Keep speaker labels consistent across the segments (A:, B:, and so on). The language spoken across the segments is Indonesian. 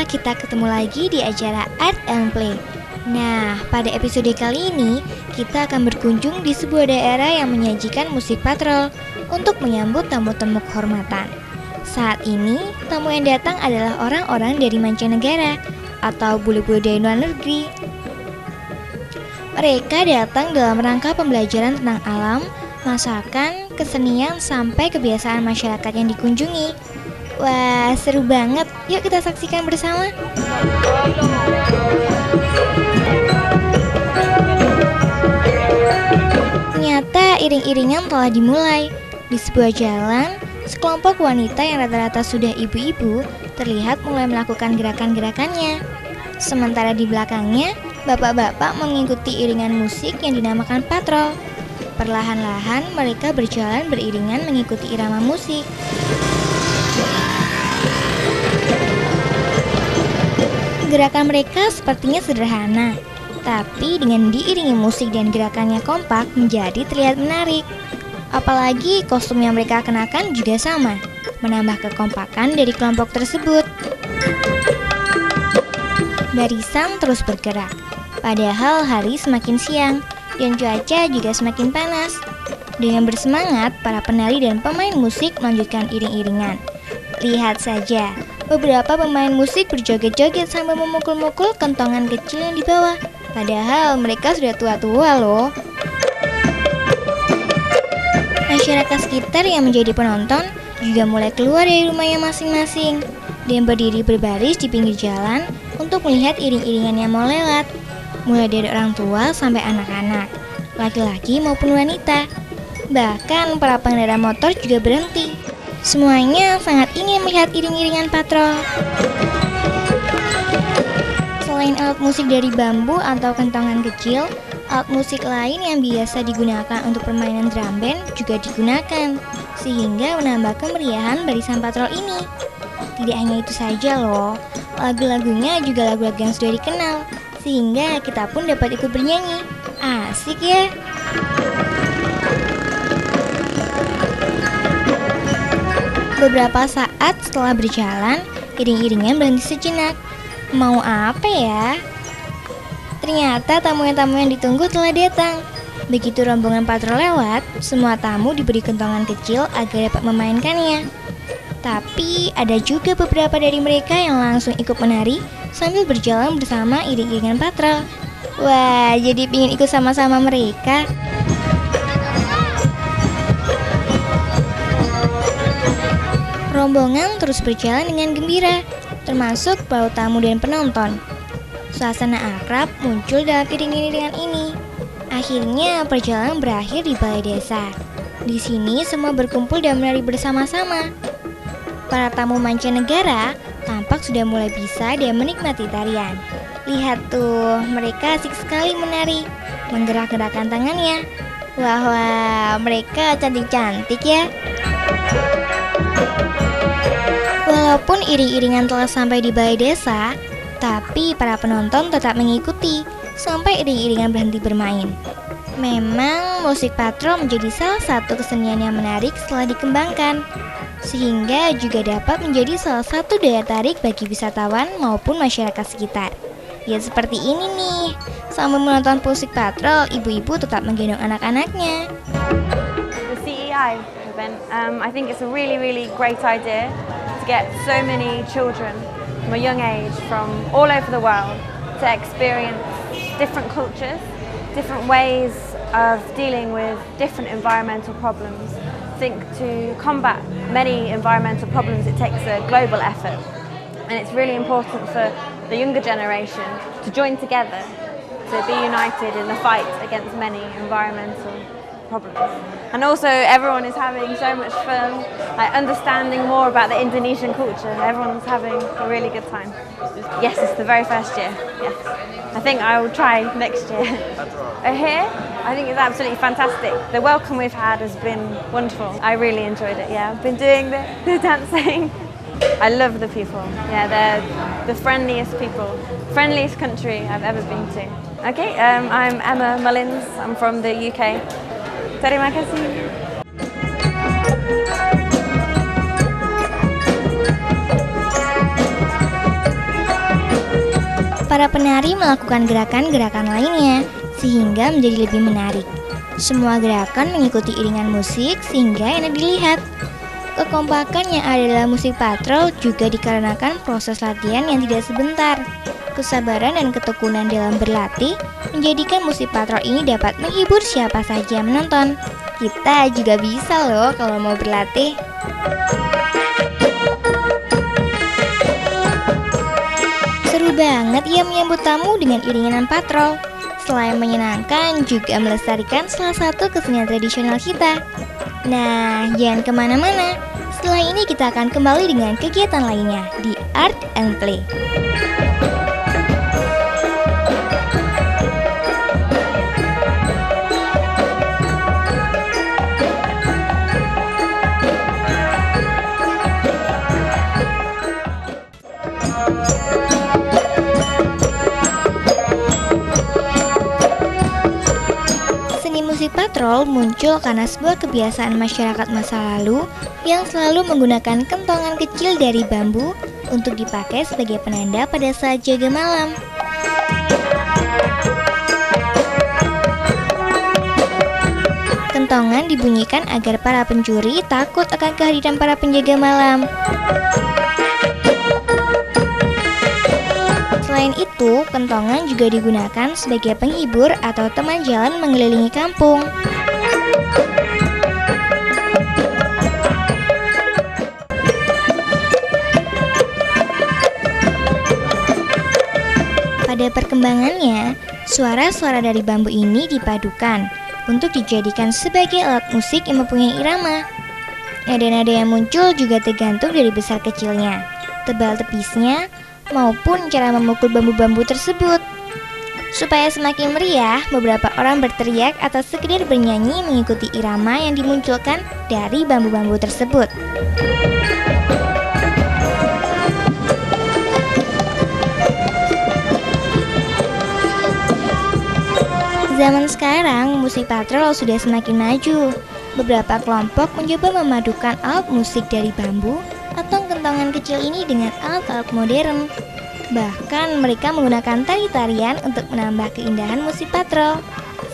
A: kita ketemu lagi di acara Art and Play. Nah, pada episode kali ini, kita akan berkunjung di sebuah daerah yang menyajikan musik patrol untuk menyambut tamu-tamu kehormatan. Saat ini, tamu yang datang adalah orang-orang dari mancanegara atau bule-bule dari luar negeri. Mereka datang dalam rangka pembelajaran tentang alam, masakan, kesenian, sampai kebiasaan masyarakat yang dikunjungi. Wah, seru banget. Yuk kita saksikan bersama. Ternyata iring-iringan telah dimulai. Di sebuah jalan, sekelompok wanita yang rata-rata sudah ibu-ibu terlihat mulai melakukan gerakan-gerakannya. Sementara di belakangnya, bapak-bapak mengikuti iringan musik yang dinamakan patrol. Perlahan-lahan mereka berjalan beriringan mengikuti irama musik. Gerakan mereka sepertinya sederhana, tapi dengan diiringi musik dan gerakannya kompak menjadi terlihat menarik. Apalagi kostum yang mereka kenakan juga sama, menambah kekompakan dari kelompok tersebut. Barisan terus bergerak, padahal hari semakin siang dan cuaca juga semakin panas. Dengan bersemangat, para penari dan pemain musik melanjutkan iring-iringan. Lihat saja, beberapa pemain musik berjoget-joget sambil memukul-mukul kentongan kecil yang di bawah. Padahal mereka sudah tua-tua loh. Masyarakat sekitar yang menjadi penonton juga mulai keluar dari rumahnya masing-masing dan berdiri berbaris di pinggir jalan untuk melihat iring-iringan yang mau lewat. Mulai dari orang tua sampai anak-anak, laki-laki maupun wanita. Bahkan para pengendara motor juga berhenti. Semuanya sangat ingin melihat iring-iringan patrol. Selain alat musik dari bambu atau kentongan kecil, alat musik lain yang biasa digunakan untuk permainan drum band juga digunakan, sehingga menambah kemeriahan barisan patrol ini. Tidak hanya itu saja loh, lagu-lagunya juga lagu-lagu yang sudah dikenal, sehingga kita pun dapat ikut bernyanyi. Asik ya? Beberapa saat setelah berjalan, iring-iringan berhenti sejenak. Mau apa ya? Ternyata tamu yang ditunggu telah datang. Begitu rombongan patrol lewat, semua tamu diberi kentongan kecil agar dapat memainkannya. Tapi ada juga beberapa dari mereka yang langsung ikut menari sambil berjalan bersama iring-iringan patrol. Wah, jadi pingin ikut sama-sama mereka. Rombongan terus berjalan dengan gembira, termasuk para tamu dan penonton. Suasana akrab muncul dalam iring-iringan ini. Akhirnya perjalanan berakhir di balai desa. Di sini semua berkumpul dan menari bersama-sama. Para tamu mancanegara tampak sudah mulai bisa dan menikmati tarian. Lihat tuh, mereka asik sekali menari, menggerak-gerakkan tangannya. Wah, mereka cantik-cantik ya. Walaupun iring-iringan telah sampai di balai desa, tapi para penonton tetap mengikuti sampai iring-iringan berhenti bermain. Memang musik patrol menjadi salah satu kesenian yang menarik setelah dikembangkan, sehingga juga dapat menjadi salah satu daya tarik bagi wisatawan maupun masyarakat sekitar. Ya seperti ini nih, sambil menonton musik patrol, ibu-ibu tetap menggendong anak-anaknya.
B: The CEI event, I think it's a really great idea to get so many children from a young age from all over the world to experience different cultures, different ways of dealing with different environmental problems. I think to combat many environmental problems it takes a global effort, and it's really important for the younger generation to join together, to be united in the fight against many environmental problems. And also everyone is having so much fun, like understanding more about the Indonesian culture. Everyone's having a really good time. Yes, it's the very first year. Yes, I think I will try next year. Here, I think it's absolutely fantastic. The welcome we've had has been wonderful. I really enjoyed it. Yeah, I've been doing the dancing. I love the people. Yeah, they're the friendliest people, friendliest country I've ever been to. Okay, I'm Emma Mullins. I'm from the UK. Terima kasih.
A: para penari melakukan gerakan-gerakan lainnya sehingga menjadi lebih menarik. Semua gerakan mengikuti iringan musik sehingga enak dilihat. Kekompakan yang ada dalam musik patrol juga dikarenakan proses latihan yang tidak sebentar. Kesabaran dan ketekunan dalam berlatih menjadikan musik patrol ini dapat menghibur siapa saja yang menonton. Kita juga bisa loh kalau mau berlatih. Seru banget ya menyambut tamu dengan iringan patrol. Selain menyenangkan, juga melestarikan salah satu kesenian tradisional kita. Nah, jangan kemana-mana. Setelah ini kita akan kembali dengan kegiatan lainnya di Art and Play. Musik patrol muncul karena sebuah kebiasaan masyarakat masa lalu yang selalu menggunakan kentongan kecil dari bambu untuk dipakai sebagai penanda pada saat jaga malam. Kentongan dibunyikan agar para pencuri takut akan kehadiran para penjaga malam. Selain itu, kentongan juga digunakan sebagai penghibur atau teman jalan mengelilingi kampung. Pada perkembangannya, suara-suara dari bambu ini dipadukan untuk dijadikan sebagai alat musik yang mempunyai irama. Nada-nada yang muncul juga tergantung dari besar kecilnya, tebal tepisnya, maupun cara memukul bambu-bambu tersebut. Supaya semakin meriah, beberapa orang berteriak atau sekedar bernyanyi mengikuti irama yang dimunculkan dari bambu-bambu tersebut. Zaman sekarang, musik patrol sudah semakin maju. Beberapa kelompok mencoba memadukan alat musik dari bambu atau kentongan kecil ini dengan alat-alat modern. Bahkan mereka menggunakan tari-tarian untuk menambah keindahan musik patrol,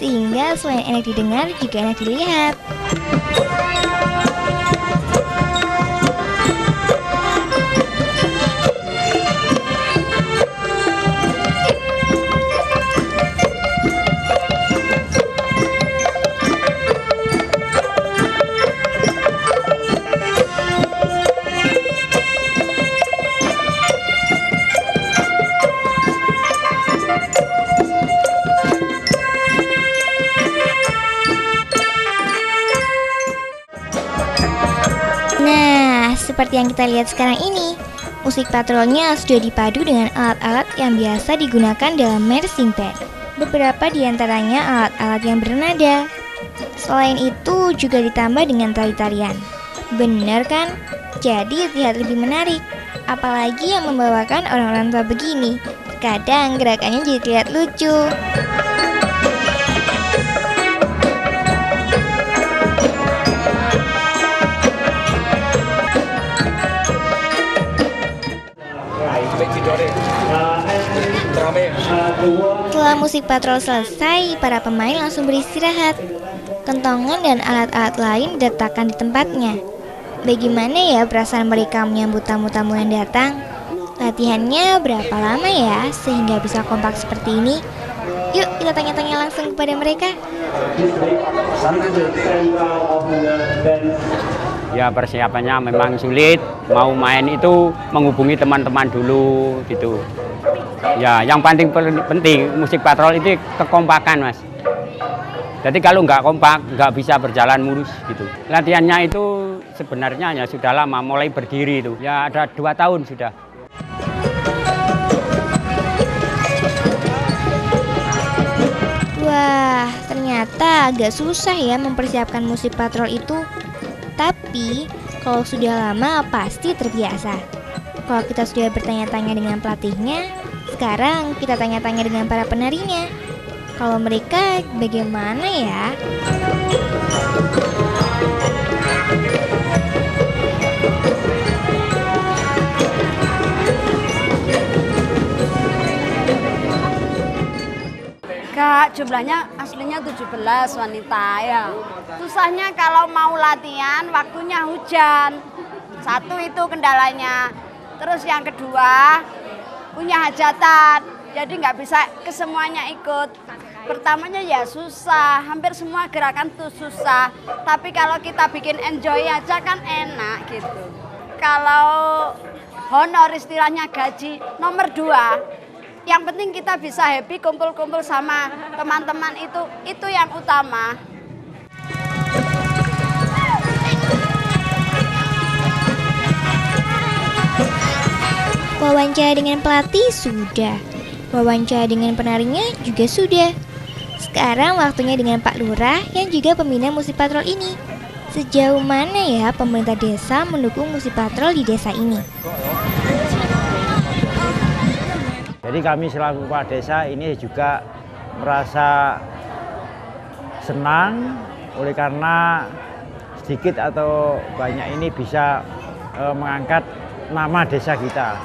A: sehingga selain enak didengar juga enak dilihat. Seperti yang kita lihat sekarang ini, musik patrolnya sudah dipadu dengan alat-alat yang biasa digunakan dalam marching band. Beberapa di antaranya alat-alat yang bernada. Selain itu juga ditambah dengan tari-tarian. Benar kan? Jadi terlihat lebih menarik. Apalagi yang membawakan orang-orang tua begini. Kadang gerakannya jadi terlihat lucu. Setelah musik patrol selesai, para pemain langsung beristirahat. Kentongan dan alat-alat lain diletakkan di tempatnya. Bagaimana ya perasaan mereka menyambut tamu-tamu yang datang? Latihannya berapa lama ya sehingga bisa kompak seperti ini? Yuk kita tanya-tanya langsung kepada mereka.
C: Ya persiapannya memang sulit, mau main itu menghubungi teman-teman dulu gitu. Ya yang paling penting musik patrol itu kekompakan mas. Jadi kalau nggak kompak nggak bisa berjalan mulus gitu. Latihannya itu sebenarnya ya sudah lama, mulai berdiri itu. Ya ada 2 tahun sudah.
A: Wah, ternyata agak susah ya mempersiapkan musik patrol itu. Tapi, kalau sudah lama pasti terbiasa. Kalau kita sudah bertanya-tanya dengan pelatihnya, sekarang kita tanya-tanya dengan para penarinya. Kalau mereka bagaimana ya?
D: Ya, jumlahnya aslinya 17 wanita ya. Susahnya kalau mau latihan, waktunya hujan. Satu itu kendalanya. Terus yang kedua, punya hajatan. Jadi nggak bisa kesemuanya ikut. Pertamanya ya susah, hampir semua gerakan tuh susah. Tapi kalau kita bikin enjoy aja kan enak gitu. Kalau honor istilahnya gaji nomor 2. Yang penting kita bisa happy kumpul-kumpul sama teman-teman itu yang utama.
A: Wawancara dengan pelatih sudah. Wawancara dengan penarinya juga sudah. Sekarang waktunya dengan Pak Lurah yang juga pembina musik patrol ini. Sejauh mana ya pemerintah desa mendukung musik patrol di desa ini?
E: Jadi kami selaku kepala desa ini juga merasa senang oleh karena sedikit atau banyak ini bisa mengangkat nama desa kita.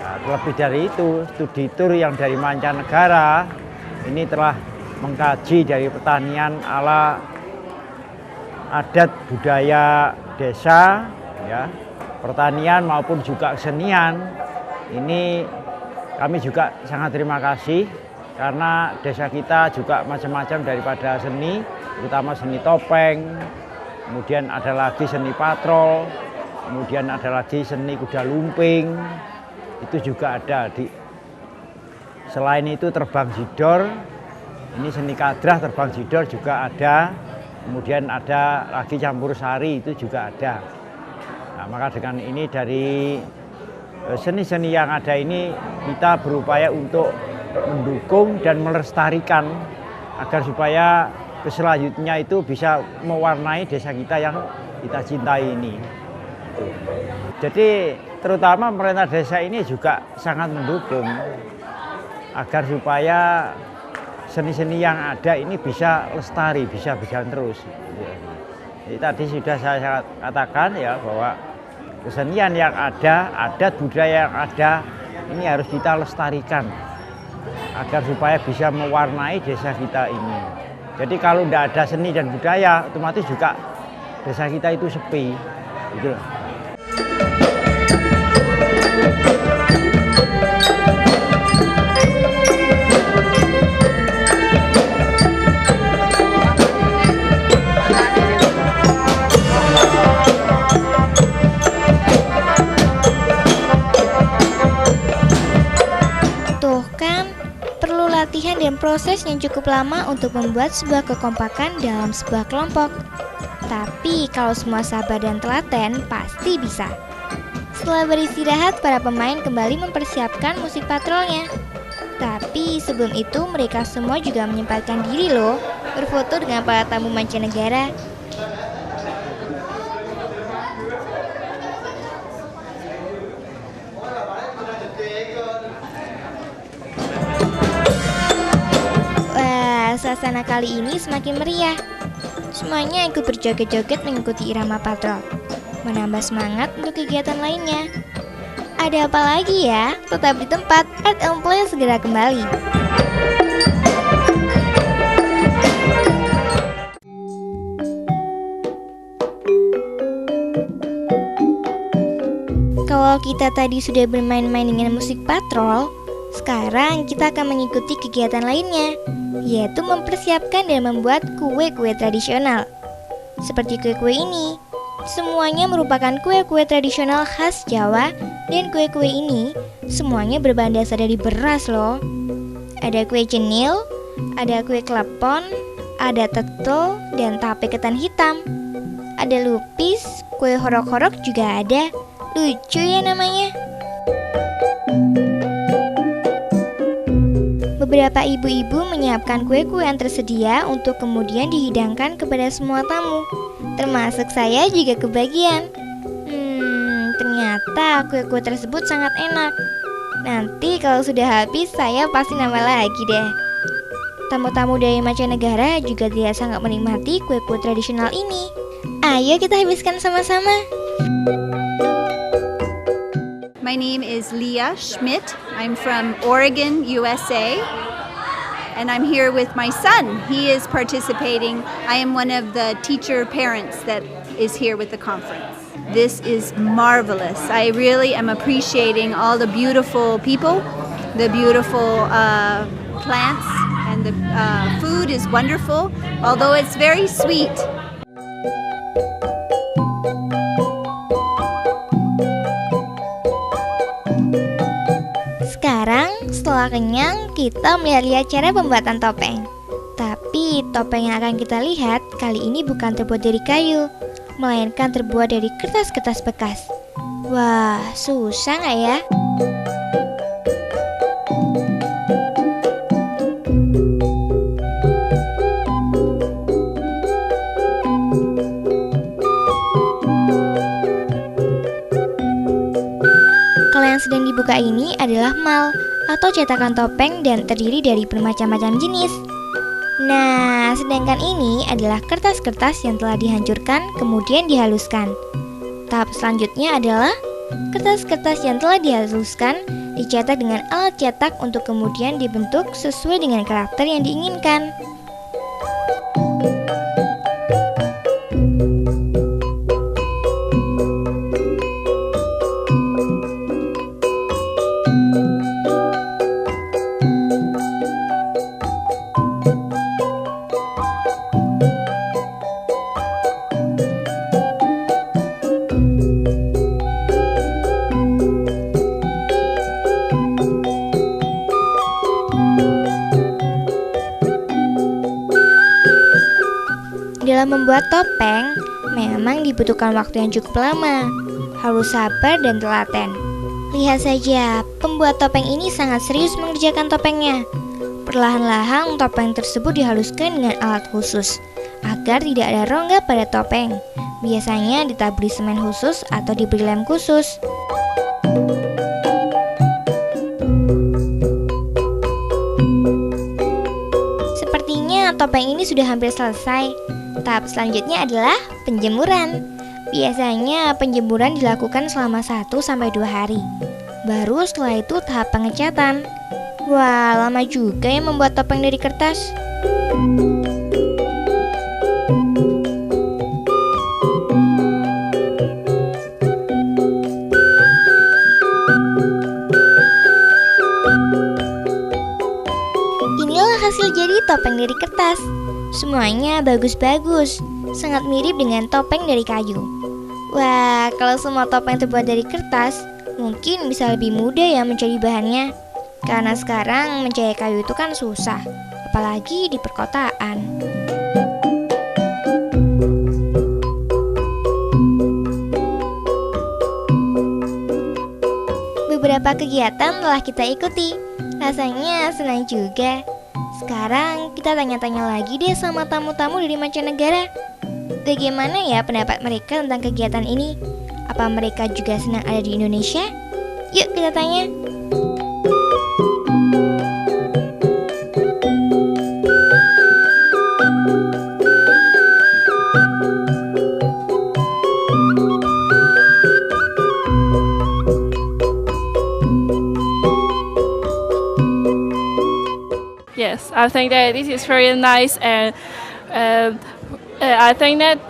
E: Nah, lebih dari itu, studi tur yang dari mancanegara ini telah mengkaji dari pertanian ala adat budaya desa, ya, pertanian maupun juga kesenian. Ini kami juga sangat terima kasih karena desa kita juga macam-macam daripada seni, terutama seni topeng, kemudian ada lagi seni patrol, kemudian ada lagi seni kuda lumping, itu juga ada. Selain itu terbang jidor, ini seni kadrah terbang jidor juga ada, kemudian ada lagi campur sari itu juga ada. Nah, maka dengan ini dari seni-seni yang ada ini kita berupaya untuk mendukung dan melestarikan agar supaya selanjutnya itu bisa mewarnai desa kita yang kita cintai ini. Jadi terutama pemerintah desa ini juga sangat mendukung agar supaya seni-seni yang ada ini bisa lestari, bisa berjalan terus. Jadi tadi sudah saya katakan ya bahwa kesenian yang ada, adat budaya yang ada, ini harus kita lestarikan agar supaya bisa mewarnai desa kita ini. Jadi kalau tidak ada seni dan budaya, otomatis juga desa kita itu sepi. Gitu.
A: Latihan dan proses yang cukup lama untuk membuat sebuah kekompakan dalam sebuah kelompok. Tapi kalau semua sabar dan telaten, pasti bisa. Setelah beristirahat, para pemain kembali mempersiapkan musik patrolnya. Tapi sebelum itu mereka semua juga menyempatkan diri loh, berfoto dengan para tamu mancanegara. Suasana kali ini semakin meriah. Semuanya ikut berjoget-joget mengikuti irama patrol, menambah semangat untuk kegiatan lainnya. Ada apa lagi ya? Tetap di tempat, Art and Play segera kembali. Kalau kita tadi sudah bermain-main dengan musik patrol, sekarang kita akan mengikuti kegiatan lainnya, yaitu mempersiapkan dan membuat kue-kue tradisional. Seperti kue-kue ini, semuanya merupakan kue-kue tradisional khas Jawa, dan kue-kue ini semuanya berbahan dasar dari beras loh. Ada kue cenil, ada kue klepon, ada tetel, dan tape ketan hitam. Ada lupis, kue horok-horok juga ada. Lucu ya namanya. Beberapa ibu-ibu menyiapkan kue-kue yang tersedia untuk kemudian dihidangkan kepada semua tamu. Termasuk saya juga kebagian. Ternyata kue-kue tersebut sangat enak. Nanti kalau sudah habis saya pasti nambah lagi deh. Tamu-tamu dari mancanegara juga tidak sangat menikmati kue-kue tradisional ini. Ayo kita habiskan sama-sama.
F: My name is Leah Schmidt. I'm from Oregon, USA. and I'm here with my son. He is participating. I am one of the teacher parents that is here with the conference. This is marvelous. I really am appreciating all the beautiful people, the beautiful plants, and the food is wonderful, although it's very sweet.
A: Sekarang, setelah kenyang, kita melihat-lihat cara pembuatan topeng. Tapi, topeng yang akan kita lihat kali ini bukan terbuat dari kayu, melainkan terbuat dari kertas-kertas bekas. Wah, susah nggak ya? Kalau yang sedang dibuka ini adalah mal atau cetakan topeng dan terdiri dari bermacam-macam jenis. Nah, sedangkan ini adalah kertas-kertas yang telah dihancurkan kemudian dihaluskan. Tahap selanjutnya adalah kertas-kertas yang telah dihaluskan dicetak dengan alat cetak untuk kemudian dibentuk sesuai dengan karakter yang diinginkan. Dalam membuat topeng, memang dibutuhkan waktu yang cukup lama. Harus sabar dan telaten. Lihat saja, pembuat topeng ini sangat serius mengerjakan topengnya. Perlahan-lahan topeng tersebut dihaluskan dengan alat khusus, agar tidak ada rongga pada topeng. Biasanya ditaburi semen khusus atau diberi lem khusus. Sepertinya topeng ini sudah hampir selesai. Tahap selanjutnya adalah penjemuran. Biasanya penjemuran dilakukan selama 1-2 hari. Baru setelah itu tahap pengecatan. Wah, lama juga ya membuat topeng dari kertas. Inilah hasil jadi topeng dari kertas. Semuanya bagus-bagus, sangat mirip dengan topeng dari kayu. Wah, kalau semua topeng terbuat dari kertas, mungkin bisa lebih mudah ya mencari bahannya. Karena sekarang mencari kayu itu kan susah, apalagi di perkotaan. Beberapa kegiatan telah kita ikuti, rasanya senang juga. Sekarang kita tanya-tanya lagi deh sama tamu-tamu dari mancanegara. Bagaimana ya pendapat mereka tentang kegiatan ini? Apa mereka juga senang ada di Indonesia? Yuk kita tanya.
G: Yes, I think that this is very nice, and I think that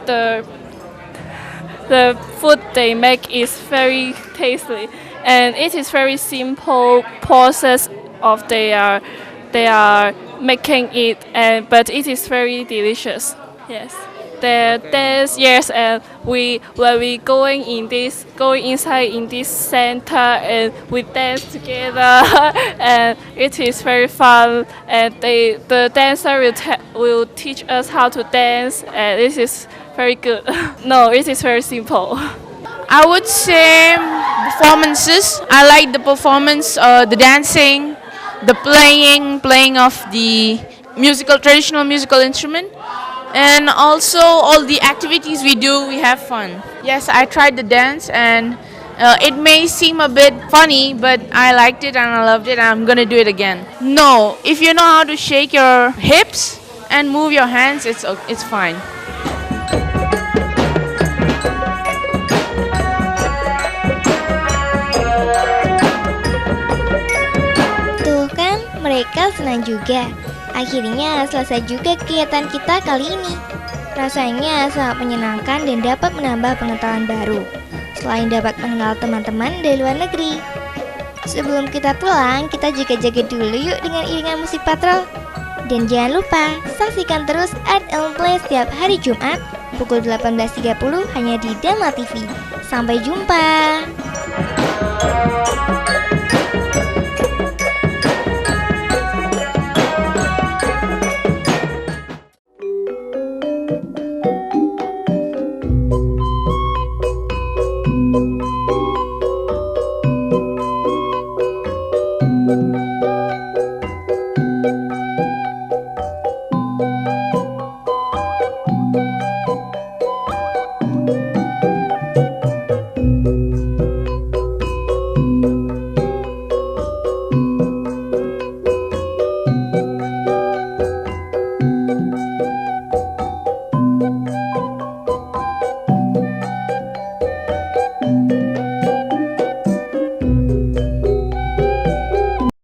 G: the food they make is very tasty, and it is very simple process of they are making it, and but it is very delicious. Yes. There's yes, and when we going inside in this center, and we dance together, and it is very fun. And the dancer will teach us how to dance, and this is very good. No, it is very simple.
H: I would say performances. I like the performance, the dancing, the playing of the traditional musical instrument. And also all the activities we do, we have fun. Yes, I tried the dance, and it may seem a bit funny, but I liked it and I loved it, and I'm gonna do it again. No, if you know how to shake your hips and move your hands, it's fine.
A: Tuh kan, mereka senang juga. Akhirnya selesai juga kegiatan kita kali ini. Rasanya sangat menyenangkan dan dapat menambah pengetahuan baru, selain dapat mengenal teman-teman dari luar negeri. Sebelum kita pulang, kita juga jaga dulu yuk dengan iringan musik patrol. Dan jangan lupa, saksikan terus Art and Play setiap hari Jumat pukul 18.30 hanya di Dama TV. Sampai jumpa.